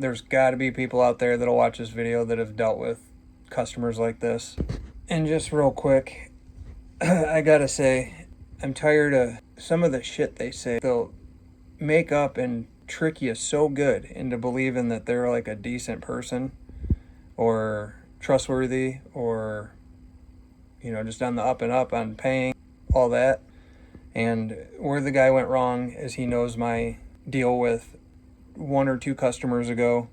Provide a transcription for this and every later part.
There's got to be people out there that'll watch this video that have dealt with customers like this. And just real quick, I gotta say, I'm tired of some of the shit they say. They'll make up and trick you so good into believing that they're like a decent person or trustworthy or, just on the up and up on paying, all that. And where the guy went wrong is he knows my deal with one or two customers ago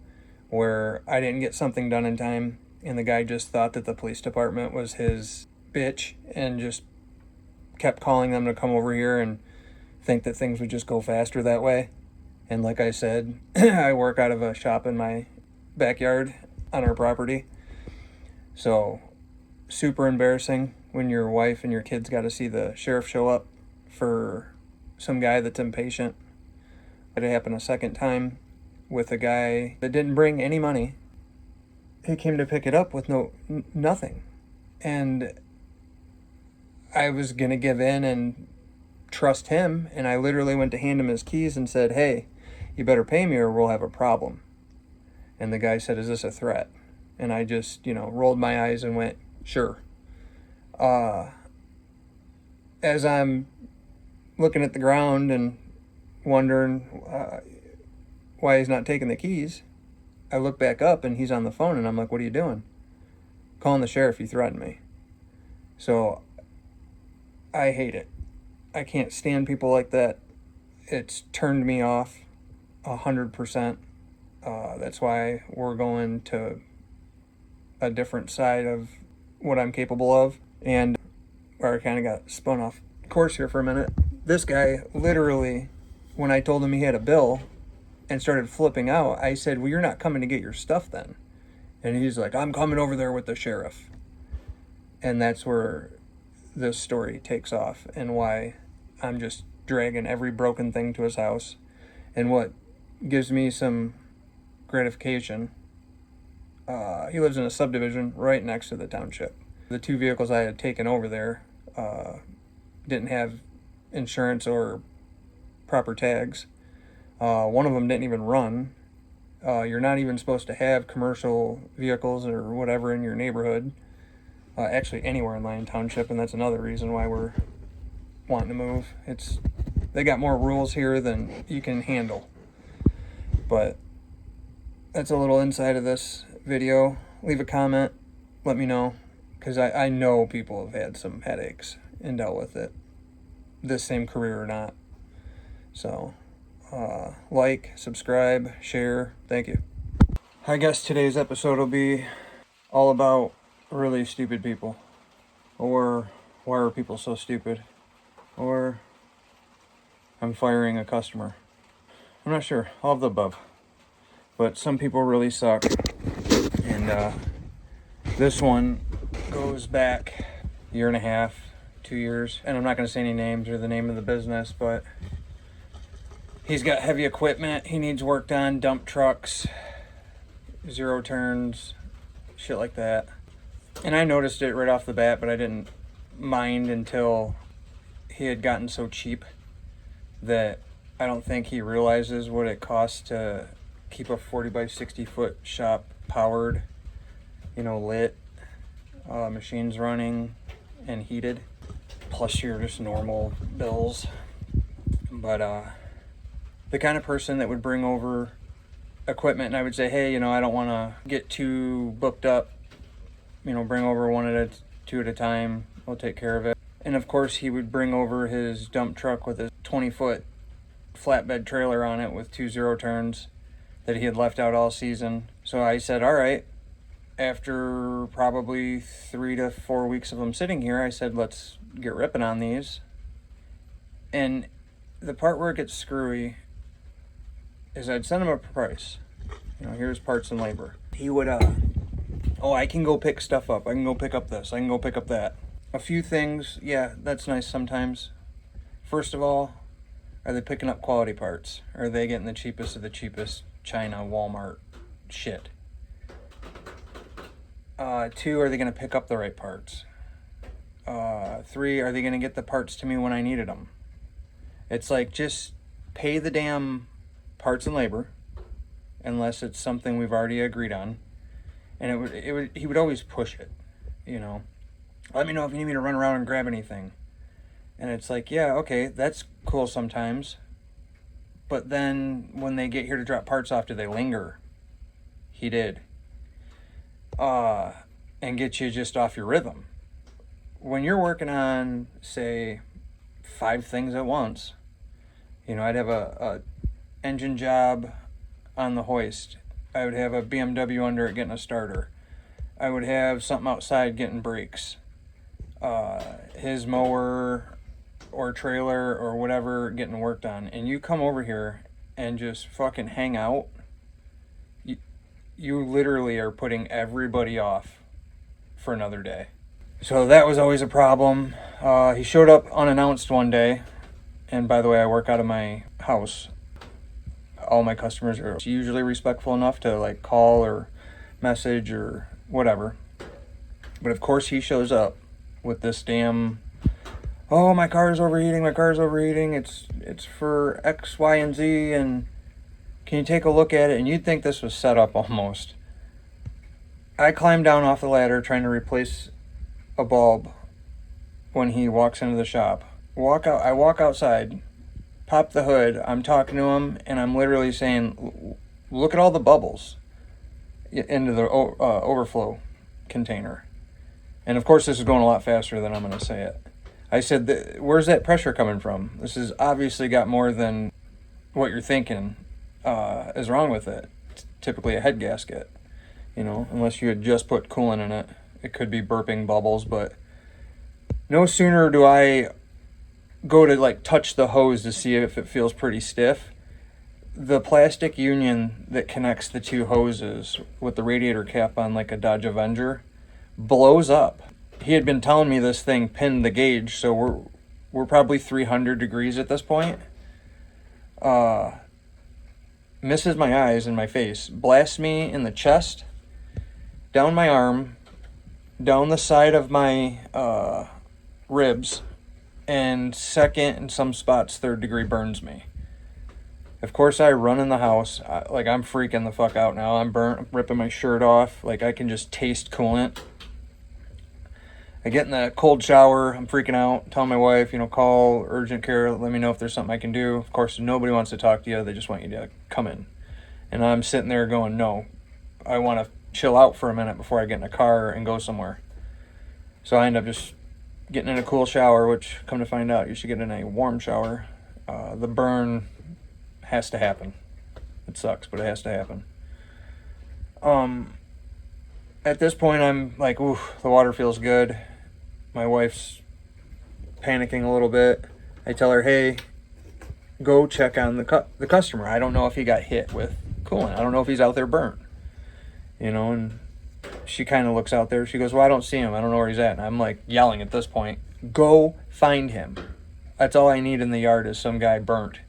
where I didn't get something done in time and the guy just thought that the police department was his bitch and just kept calling them to come over here and think that things would just go faster that way. And like I said, I work out of a shop in my backyard on our property. So super embarrassing when your wife and your kids got to see the sheriff show up for some guy that's impatient. It happened a second time with a guy that didn't bring any money. He came to pick it up with nothing. And I was going to give in and trust him. And I literally went to hand him his keys and said, hey, you better pay me or we'll have a problem. And the guy said, is this a threat? And I just, rolled my eyes and went, sure. As I'm looking at the ground and wondering why he's not taking the keys, I look back up and he's on the phone and I'm like, what are you doing? Calling the sheriff, he threatened me. So I hate it. I can't stand people like that. It's turned me off 100%. That's why we're going to a different side of what I'm capable of. And where I kind of got spun off course here for a minute. This guy literally, when I told him he had a bill and started flipping out, I said, well, you're not coming to get your stuff then. And he's like, I'm coming over there with the sheriff. And that's where this story takes off and why I'm just dragging every broken thing to his house. And what gives me some gratification, he lives in a subdivision right next to the township. The two vehicles I had taken over there didn't have insurance or proper tags. One of them didn't even run. You're not even supposed to have commercial vehicles or whatever in your neighborhood. Actually, anywhere in Lyon Township, and that's another reason why we're wanting to move. They got more rules here than you can handle. But that's a little inside of this video. Leave a comment. Let me know. Because I know people have had some headaches and dealt with it. This same career or not. So, like, subscribe, share. Thank you. I guess today's episode will be all about really stupid people. Or why are people so stupid? Or I'm firing a customer. I'm not sure. All of the above. But some people really suck. And this one goes back a year and a half, 2 years. And I'm not going to say any names or the name of the business, but he's got heavy equipment. He needs work done. Dump trucks, zero turns, shit like that. And I noticed it right off the bat, but I didn't mind until he had gotten so cheap that I don't think he realizes what it costs to keep a 40 by 60 foot shop powered, lit, machines running and heated, plus your just normal bills. But the kind of person that would bring over equipment and I would say, hey, I don't want to get too booked up, bring over two at a time, we'll take care of it. And of course he would bring over his dump truck with a 20-foot flatbed trailer on it with 2 zero turns that he had left out all season. So I said, all right, after probably 3 to 4 weeks of them sitting here, I said, let's get ripping on these. And the part where it gets screwy is I'd send him a price. Here's parts and labor. He would, I can go pick stuff up. I can go pick up this. I can go pick up that. A few things, yeah, that's nice sometimes. First of all, are they picking up quality parts? Are they getting the cheapest of the cheapest China, Walmart shit? 2, are they going to pick up the right parts? 3, are they going to get the parts to me when I needed them? It's like, just pay the damn parts and labor unless it's something we've already agreed on. And he would always push it, you know. Let me know if you need me to run around and grab anything. And it's like, yeah, okay, that's cool sometimes. But then when they get here to drop parts off, do they linger? He did. And get you just off your rhythm. When you're working on, say, 5 things at once, you know, I'd have a engine job on the hoist. I would have a BMW under it getting a starter. I would have something outside getting brakes. His mower or trailer or whatever getting worked on. And you come over here and just fucking hang out. You literally are putting everybody off for another day. So that was always a problem. He showed up unannounced one day. And by the way, I work out of my house. All my customers are usually respectful enough to like call or message or whatever. But of course he shows up with this damn, oh, my car's overheating, it's for X, Y, and Z, and can you take a look at it? And you'd think this was set up almost. I climb down off the ladder trying to replace a bulb when he walks into the shop. I walk outside, pop the hood, I'm talking to him, and I'm literally saying, look at all the bubbles into the overflow container. And of course this is going a lot faster than I'm going to say it. I said, where's that pressure coming from? This has obviously got more than what you're thinking is wrong with it. It's typically a head gasket, you know, unless you had just put coolant in it. It could be burping bubbles, but no sooner do I go to like touch the hose to see if it feels pretty stiff, the plastic union that connects the 2 hoses with the radiator cap on like a Dodge Avenger blows up. He had been telling me this thing pinned the gauge, so we're probably 300 degrees at this point. Misses my eyes and my face, blasts me in the chest, down my arm, down the side of my ribs, and second, in some spots, 3rd degree burns me. Of course, I run in the house. I'm freaking the fuck out now. I'm burnt. I'm ripping my shirt off. Like, I can just taste coolant. I get in the cold shower. I'm freaking out. Tell my wife, call urgent care. Let me know if there's something I can do. Of course, nobody wants to talk to you. They just want you to come in. And I'm sitting there going, no, I want to chill out for a minute before I get in a car and go somewhere. So I end up just getting in a cool shower, which, come to find out, you should get in a warm shower. The burn has to happen. It sucks, but it has to happen. At this point, I'm like, ooh, the water feels good. My wife's panicking a little bit. I tell her, hey, go check on the customer. I don't know if he got hit with coolant. I don't know if he's out there burnt. And she kind of looks out there. She goes, well, I don't see him. I don't know where he's at. And I'm like yelling at this point, go find him. That's all I need in the yard is some guy burnt,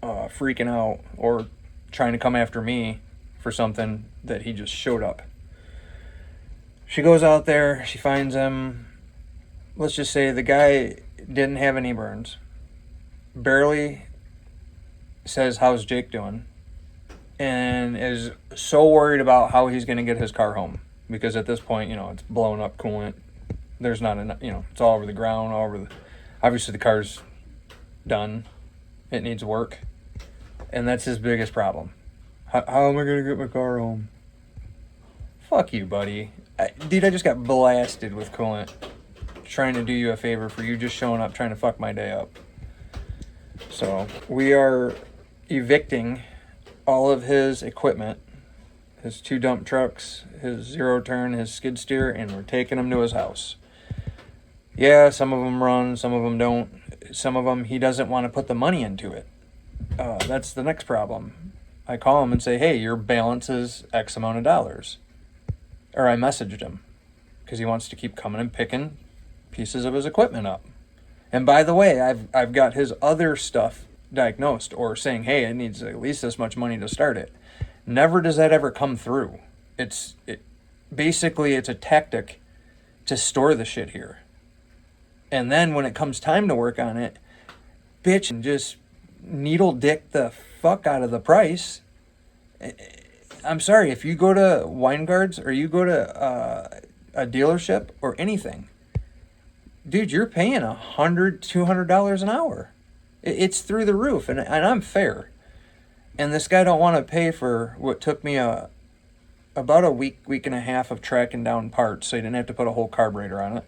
freaking out or trying to come after me for something that he just showed up. She goes out there, she finds him. Let's just say the guy didn't have any burns. Barely says, how's Jake doing? And is so worried about how he's going to get his car home. Because at this point, it's blown up coolant. There's not enough, it's all over the ground, obviously the car's done. It needs work. And that's his biggest problem. How am I going to get my car home? Fuck you, buddy. Dude, I just got blasted with coolant. Trying to do you a favor for you just showing up, trying to fuck my day up. So, we are evicting all of his equipment. His 2 dump trucks, his 0-turn, his skid steer, and we're taking him to his house. Yeah, some of them run, some of them don't. Some of them, he doesn't want to put the money into it. That's the next problem. I call him and say, hey, your balance is X amount of dollars. Or I messaged him because he wants to keep coming and picking pieces of his equipment up. And by the way, I've got his other stuff diagnosed or saying, hey, it needs at least this much money to start it. Never does that ever come through. Basically, it's a tactic to store the shit here. And then when it comes time to work on it, bitch, and just needle dick the fuck out of the price. I'm sorry, if you go to Weingards or you go to a dealership or anything, dude, you're paying $100-$200 an hour. It's through the roof, and I'm fair. And this guy don't want to pay for what took me about a week and a half of tracking down parts, so you didn't have to put a whole carburetor on it.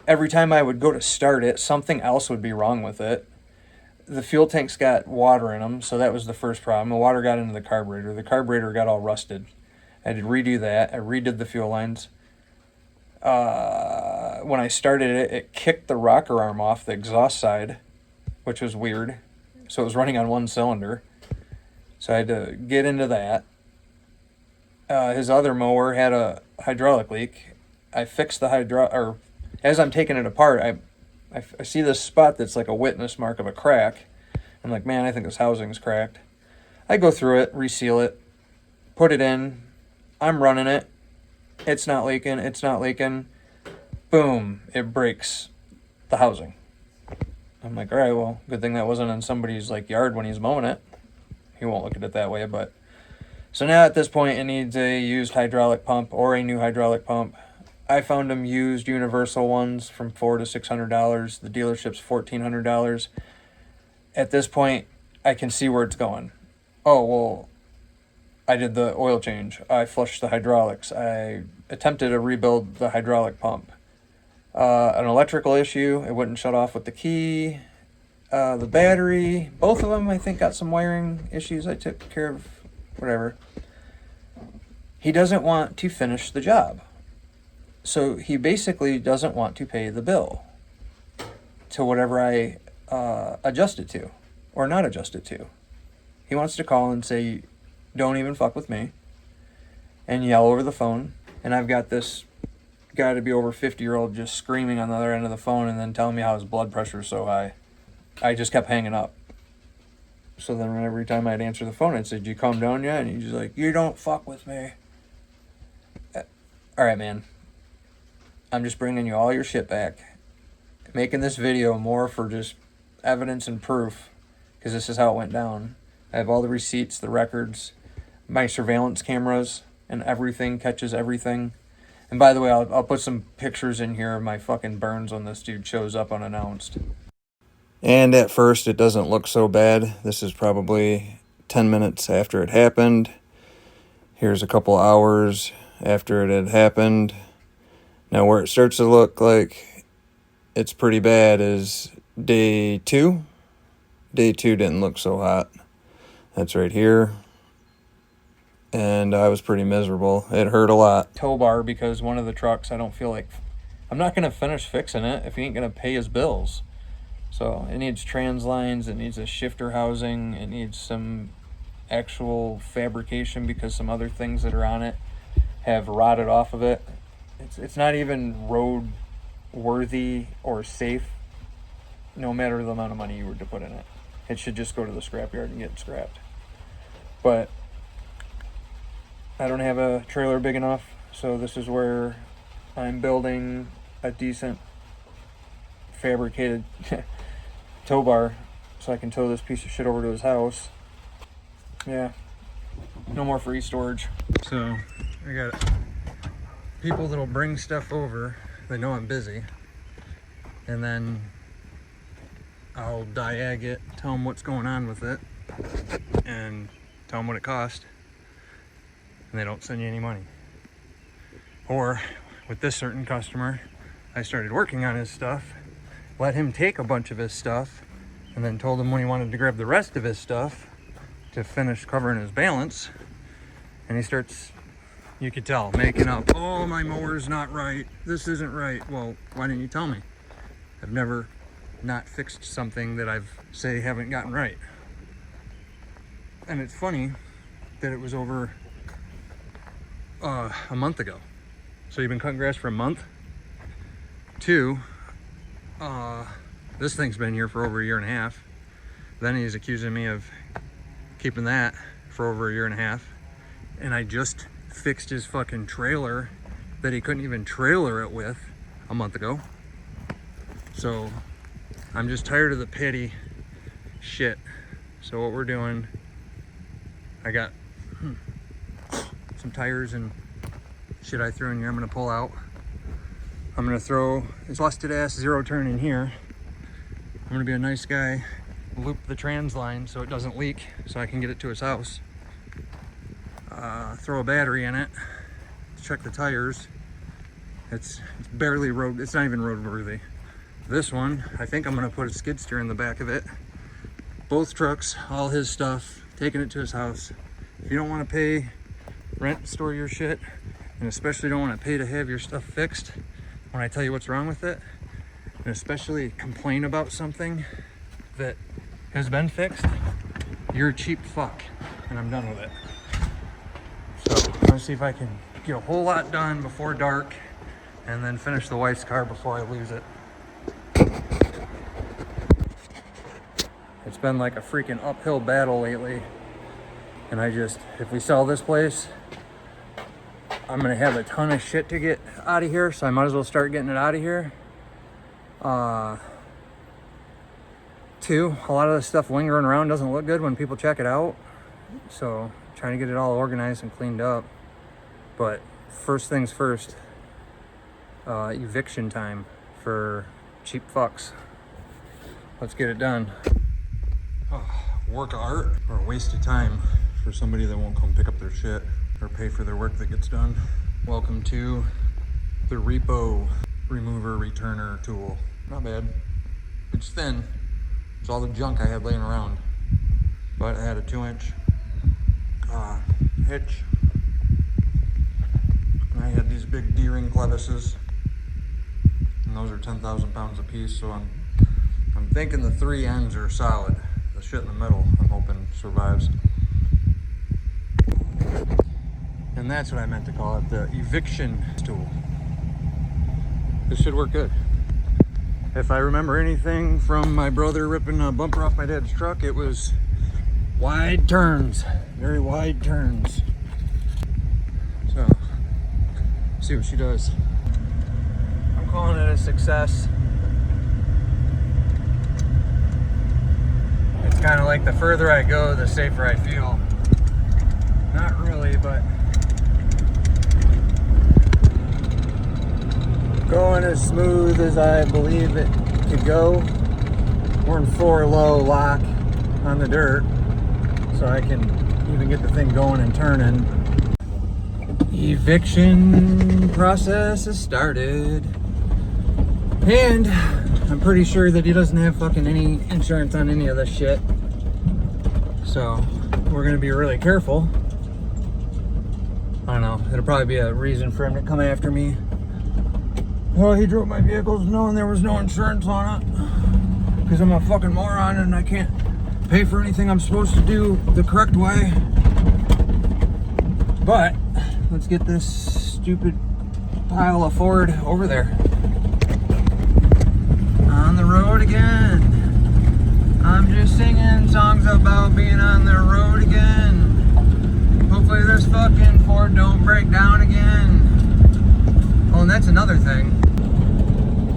Every time I would go to start it, something else would be wrong with it. The fuel tanks got water in them, so that was the first problem. The water got into the carburetor. The carburetor got all rusted. I had to redo that. I redid the fuel lines. When I started it, it kicked the rocker arm off the exhaust side, which was weird. So it was running on one cylinder. So I had to get into that. His other mower had a hydraulic leak. I fixed the as I'm taking it apart, I see this spot that's like a witness mark of a crack. I'm like, man, I think this housing's cracked. I go through it, reseal it, put it in. I'm running it. It's not leaking. It's not leaking. Boom, it breaks the housing. I'm like, all right, well, good thing that wasn't in somebody's like yard when he's mowing it. He won't look at it that way, but so now at this point it needs a used hydraulic pump or a new hydraulic pump. I found them used universal ones from $400 to $600. The dealership's $1,400. At this point, I can see where it's going. Oh, well, I did the oil change. I flushed the hydraulics. I attempted to rebuild the hydraulic pump. An electrical issue. It wouldn't shut off with the key. The battery. Both of them, I think, got some wiring issues. I took care of whatever. He doesn't want to finish the job. So he basically doesn't want to pay the bill to whatever I adjust it to or not adjust it to. He wants to call and say, don't even fuck with me, and yell over the phone. And I've got this guy to be over 50-year-old just screaming on the other end of the phone and then telling me how his blood pressure is so high. I just kept hanging up. So then every time I'd answer the phone, I'd say, did you calm down yet? And he's like, you don't fuck with me. All right, man. I'm just bringing you all your shit back. Making this video more for just evidence and proof, because this is how it went down. I have all the receipts, the records, my surveillance cameras, and everything catches everything. And by the way, I'll put some pictures in here of my fucking burns when this dude shows up unannounced. And at first, it doesn't look so bad. This is probably 10 minutes after it happened. Here's a couple hours after it had happened. Now, where it starts to look like it's pretty bad is day 2. Day 2 didn't look so hot. That's right here. And I was pretty miserable. It hurt a lot. Tow bar, because one of the trucks, I don't feel like... I'm not going to finish fixing it if he ain't going to pay his bills. So it needs trans lines, it needs a shifter housing, it needs some actual fabrication because some other things that are on it have rotted off of it. It's not even road worthy or safe, no matter the amount of money you were to put in it. It should just go to the scrapyard and get scrapped. But I don't have a trailer big enough, so this is where I'm building a decent fabricated tow bar so I can tow this piece of shit over to his house. Yeah, no more free storage. So I got people that'll bring stuff over. They know I'm busy, and then I'll diag it, tell them what's going on with it, and tell them what it cost, and they don't send you any money. Or with this certain customer, I started working on his stuff, let him take a bunch of his stuff, and then told him when he wanted to grab the rest of his stuff to finish covering his balance, and he starts, you could tell, making up, oh, my mower's not right, this isn't right. Well, why didn't you tell me? I've never not fixed something that I've say haven't gotten right. And it's funny that it was over a month ago. So you've been cutting grass for a month? 2, this thing's been here for over a year and a half. Then he's accusing me of keeping that for over a year and a half. And I just fixed his fucking trailer that he couldn't even trailer it with a month ago. So I'm just tired of the pity. shit. So what we're doing, I got some tires and shit I threw in here I'm gonna pull out. I'm gonna throw this busted ass zero turn in here. I'm gonna be a nice guy, loop the trans line so it doesn't leak so I can get it to his house. Throw a battery in it, check the tires. It's barely road, it's not even roadworthy. This one, I think I'm gonna put a skid steer in the back of it. Both trucks, all his stuff, taking it to his house. If you don't wanna pay rent to store your shit, and especially don't wanna pay to have your stuff fixed when I tell you what's wrong with it, and especially complain about something that has been fixed, you're a cheap fuck, and I'm done with it. So I'm gonna see if I can get a whole lot done before dark and then finish the wife's car before I lose it. It's been like a freaking uphill battle lately. And if we sell this place, I'm gonna have a ton of shit to get out of here, so I might as well start getting it out of here. Two, a lot of the stuff lingering around doesn't look good when people check it out. So trying to get it all organized and cleaned up. But first things first, eviction time for cheap fucks. Let's get it done. Work of art or a waste of time for somebody that won't come pick up their shit or pay for their work that gets done. Welcome to the repo remover returner tool. Not bad. It's thin. It's all the junk I had laying around. But I had a 2-inch hitch. And I had these big D-ring clevises. And those are 10,000 pounds a piece, so I'm thinking the 3 ends are solid. The shit in the middle, I'm hoping survives. And that's what I meant to call it, the eviction tool. This should work good. If I remember anything from my brother ripping a bumper off my dad's truck, it was wide turns, very wide turns. So, see what she does. I'm calling it a success. It's kind of like the further I go, the safer I feel. Not really, but going as smooth as I believe it could go. We're in 4 low lock on the dirt, so I can even get the thing going and turning. Eviction process has started. And I'm pretty sure that he doesn't have fucking any insurance on any of this shit. So we're gonna be really careful. I don't know, it'll probably be a reason for him to come after me. Well, he drove my vehicles knowing there was no insurance on it. Because I'm a fucking moron and I can't pay for anything I'm supposed to do the correct way. But let's get this stupid pile of Ford over there. On the road again. I'm just singing songs about being on the road again. Hopefully this fucking Ford don't break down again. Oh, and that's another thing.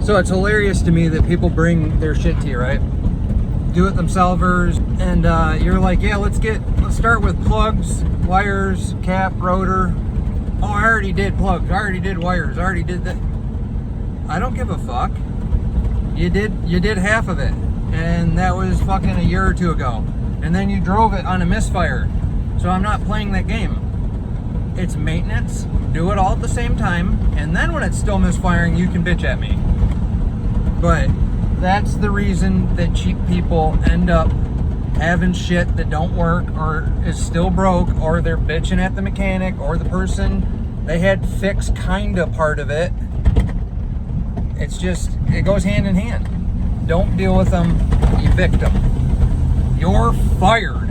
So it's hilarious to me that people bring their shit to you, right? Do-it-themselvers, and you're like, yeah, let's start with plugs, wires, cap, rotor. Oh, I already did plugs, I already did wires, I already did that. I don't give a fuck. You did half of it, and that was fucking a year or 2 ago. And then you drove it on a misfire. So I'm not playing that game. It's maintenance, do it all at the same time, and then when it's still misfiring, you can bitch at me. But that's the reason that cheap people end up having shit that don't work or is still broke, or they're bitching at the mechanic or the person they had fixed kinda part of it. It's just, it goes hand in hand. Don't deal with them, evict them. You're fired.